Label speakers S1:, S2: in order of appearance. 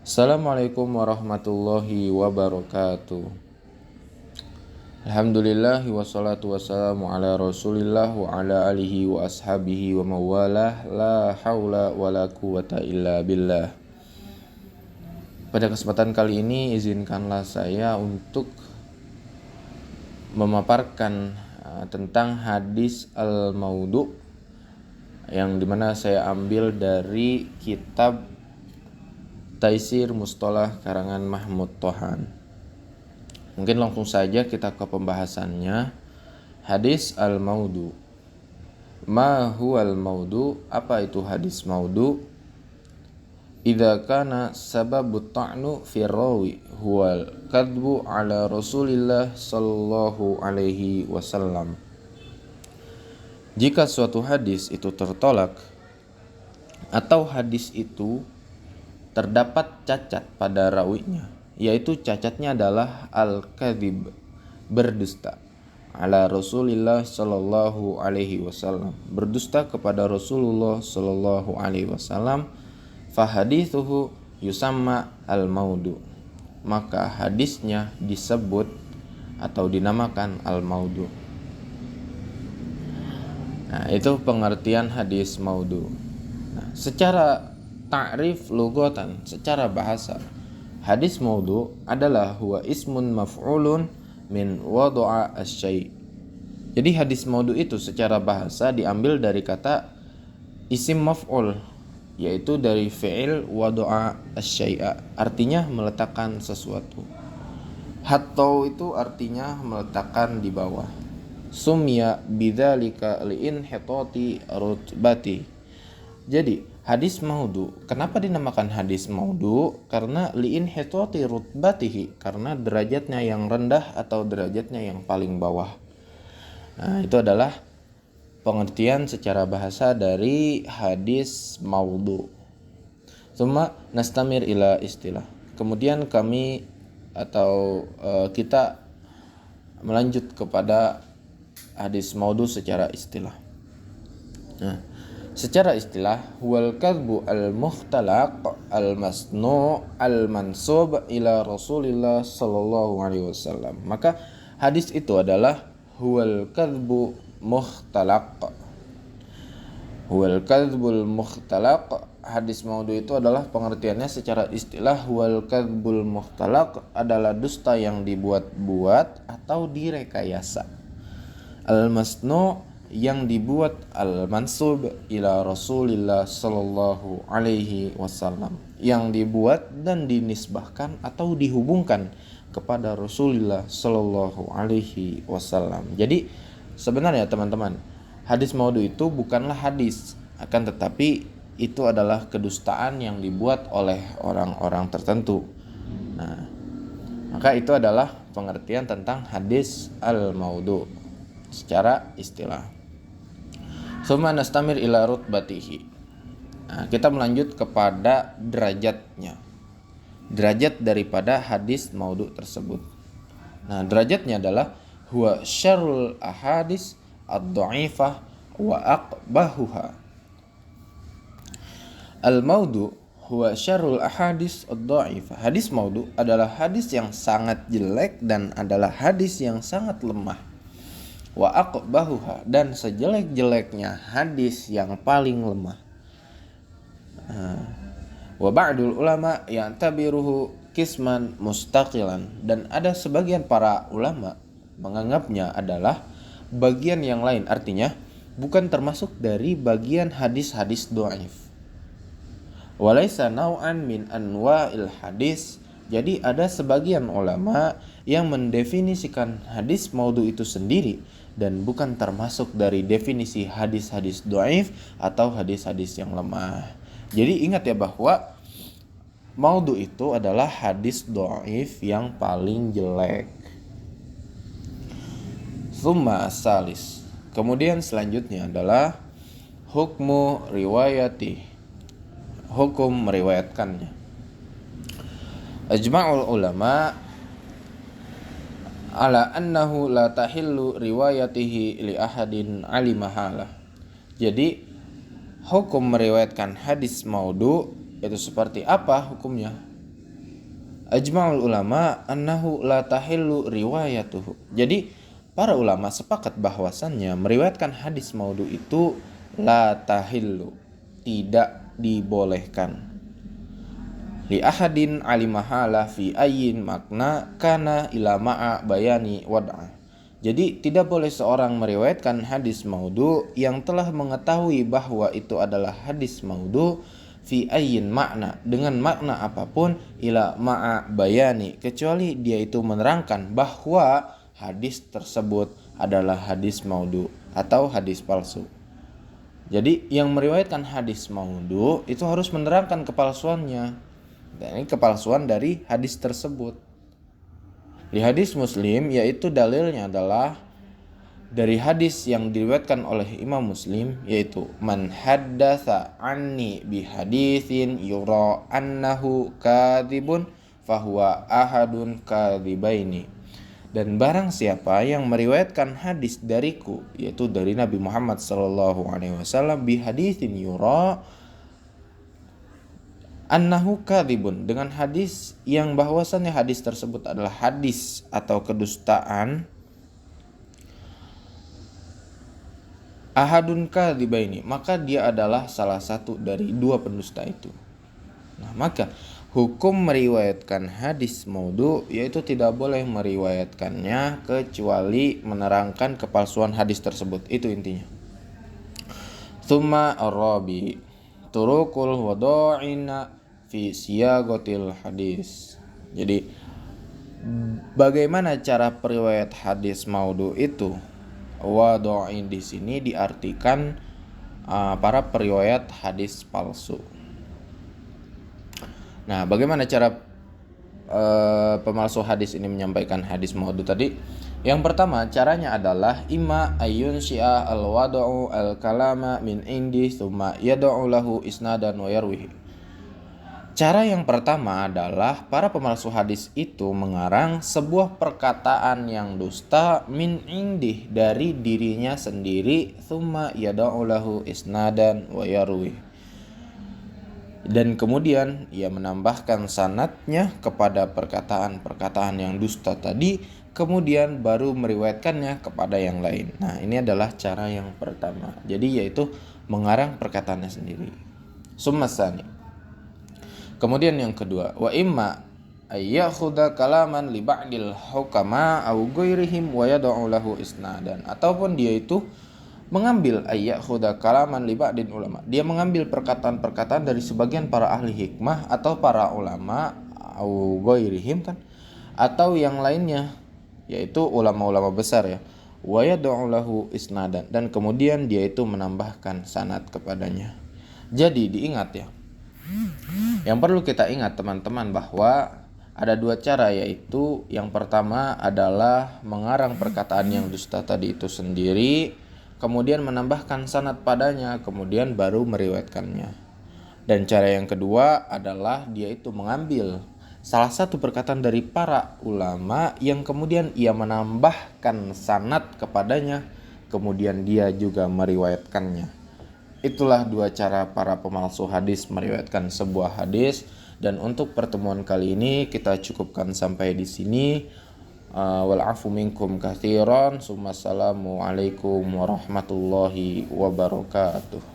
S1: Assalamualaikum warahmatullahi wabarakatuh. Alhamdulillah wassalatu wassalamu ala rasulillah wa ala alihi wa ashabihi wa mawalah. La hawla wa la quwata illa billah. Pada kesempatan kali ini izinkanlah saya untuk memaparkan tentang hadis al-maudhu, yang dimana saya ambil dari kitab Taisir Mustalah karangan Mahmud Tohan. Mungkin langsung saja kita ke pembahasannya. Hadis al-maudhu. Ma huwal maudhu? Apa itu hadis maudhu? Idza kana sababut ta'nu fi rawi huwal kadbu ala Rasulillah sallallahu alaihi wasallam. Jika suatu hadis itu tertolak atau hadis itu terdapat cacat pada rawinya, yaitu cacatnya adalah al-kadzib, berdusta, ala Rasulillah sallallahu alaihi wasallam, berdusta kepada Rasulullah sallallahu alaihi wasallam, fahadithuhu yusamma al-maudhu, maka hadisnya disebut atau dinamakan al-maudhu. Nah, itu pengertian hadis maudhu. Nah, secara ta'rif lughatan, secara bahasa, hadis maudhu adalah huwa ismun maf'ulun min wada'a asy-syai'. Jadi hadis maudhu itu secara bahasa diambil dari kata isim maf'ul, yaitu dari fi'il wada'a asy-syai'a, artinya meletakkan sesuatu. Hatta itu artinya meletakkan di bawah. Sumya bidzalika li'inhitati rutbati. Jadi hadis maudhu, kenapa dinamakan hadis maudhu? Karena li'inhitati rutbatihi, karena derajatnya yang rendah atau derajatnya yang paling bawah. Nah, itu adalah pengertian secara bahasa dari hadis maudhu. Tsumma nastamir ila istilah. Kemudian kami atau kita melanjut kepada hadis maudhu secara istilah. Nah, secara istilah, wal kadbu al-mukhtalaq al-masnu' al-mansub ila Rasulillah sallallahu alaihi wasallam. Maka hadis itu adalah huwal kadbu mukhtalaq. Huwal kadbul mukhtalaq. Hadis maudhu itu adalah pengertiannya secara istilah, huwal kadbul mukhtalaq adalah dusta yang dibuat-buat atau direkayasa. Al-masnu' yang dibuat al-mansub ila Rasulillah sallallahu alaihi wasallam, yang dibuat dan dinisbahkan atau dihubungkan kepada Rasulullah sallallahu alaihi wasallam. Jadi sebenarnya teman-teman, hadis maudhu itu bukanlah hadis, akan tetapi itu adalah kedustaan yang dibuat oleh orang-orang tertentu. Nah, maka itu adalah pengertian tentang hadis al-maudhu secara istilah. Tsumma nastamir ila rutbatihi. Nah, kita melanjut kepada derajatnya. Derajat daripada hadis maudhu tersebut. Nah, derajatnya adalah huwa syarrul ahadis ad-dha'ifah wa aqbahuha. Al-maudhu huwa syarrul ahadis ad-dha'ifah. Hadis maudhu adalah hadis yang sangat jelek dan adalah hadis yang sangat lemah. Wa aqbahuha, dan sejelek-jeleknya hadis yang paling lemah. Wa ba'dul ulama ya'tabiruhu qisman mustaqilan, dan ada sebagian para ulama menganggapnya adalah bagian yang lain, artinya bukan termasuk dari bagian hadis-hadis dhaif. Walaysa naw'an min anwa'il hadis. Jadi ada sebagian ulama yang mendefinisikan hadis maudhu itu sendiri dan bukan termasuk dari definisi hadis-hadis dhaif atau hadis-hadis yang lemah. Jadi ingat ya bahwa maudhu itu adalah hadis dhaif yang paling jelek. Tsumma salis. Kemudian selanjutnya adalah hukmu riwayati, hukum meriwayatkannya. Ajma'ul ulama ala annahu la tahillu riwayatihi li ahadin alimahalah. Jadi hukum meriwayatkan hadis maudhu itu seperti apa hukumnya? Ajma'ul ulama annahu la tahillu riwayatuhu. Jadi para ulama sepakat bahwasannya meriwayatkan hadis maudhu itu la tahillu, tidak dibolehkan. Li ahadin alimahala fi ayyin makna kana ila ma'a bayani wad'a. Jadi tidak boleh seorang meriwayatkan hadis maudhu yang telah mengetahui bahwa itu adalah hadis maudhu fi ayyin makna, dengan makna apapun, ila ma'a bayani, kecuali dia itu menerangkan bahwa hadis tersebut adalah hadis maudhu atau hadis palsu. Jadi yang meriwayatkan hadis maudhu itu harus menerangkan kepalsuannya. Dan ini kepalsuan dari hadis tersebut. Di hadis Muslim, yaitu dalilnya adalah dari hadis yang diriwayatkan oleh Imam Muslim, yaitu man haddatsa anni bi haditsin yura annahu kadzibun fahuwa ahadun kadzibaini. Dan barang siapa yang meriwayatkan hadis dariku, yaitu dari Nabi Muhammad SAW, bi haditsin yura annahu kadzibun, dengan hadis yang bahwasannya hadis tersebut adalah hadis atau kedustaan, ahadun kadzibaini, maka dia adalah salah satu dari dua pendusta itu. Nah, maka hukum meriwayatkan hadis maudhu yaitu tidak boleh meriwayatkannya kecuali menerangkan kepalsuan hadis tersebut. Itu intinya. Tsumma ar-rabi turukul wada'ina fi siyagatil hadis. Jadi bagaimana cara periwayat hadis maudhu itu? Wada'in di sini diartikan para periwayat hadis palsu. Nah, bagaimana cara pemalsu hadis ini menyampaikan hadis maudhu tadi? Yang pertama, caranya adalah imma ayyun syi'a al-wada'u al-kalama min indi thumma yada'u lahu isnadan wa yarwihi. Cara yang pertama adalah para pemalsu hadis itu mengarang sebuah perkataan yang dusta min indih, dari dirinya sendiri, thumma yada'u lahu isnadan wa yarwihi, dan kemudian ia menambahkan sanadnya kepada perkataan-perkataan yang dusta tadi, kemudian baru meriwayatkannya kepada yang lain. Nah, ini adalah cara yang pertama. Jadi yaitu mengarang perkataannya sendiri. Summasani. Kemudian yang kedua, wa imma ayyakhudha kalaman li ba'dil hukama aw ghairihim wa yad'u lahu isnadan, ataupun dia itu mengambil ayyakhudha kalaman li ba'dil ulama, dia mengambil perkataan-perkataan dari sebagian para ahli hikmah atau para ulama, aw ghairihim kan, atau yang lainnya, yaitu ulama-ulama besar ya, wa yad'u lahu isnadan, dan kemudian dia itu menambahkan sanad kepadanya. Jadi diingat ya, yang perlu kita ingat teman-teman bahwa ada dua cara, yaitu yang pertama adalah mengarang perkataan yang dusta tadi itu sendiri, kemudian menambahkan sanad padanya, kemudian baru meriwayatkannya. Dan cara yang kedua adalah dia itu mengambil salah satu perkataan dari para ulama yang kemudian ia menambahkan sanad kepadanya, kemudian dia juga meriwayatkannya. Itulah dua cara para pemalsu hadis meriwayatkan sebuah hadis. Dan untuk pertemuan kali ini kita cukupkan sampai di sini. Wal afu minkum katsiran. Assalamualaikum warahmatullahi wabarakatuh.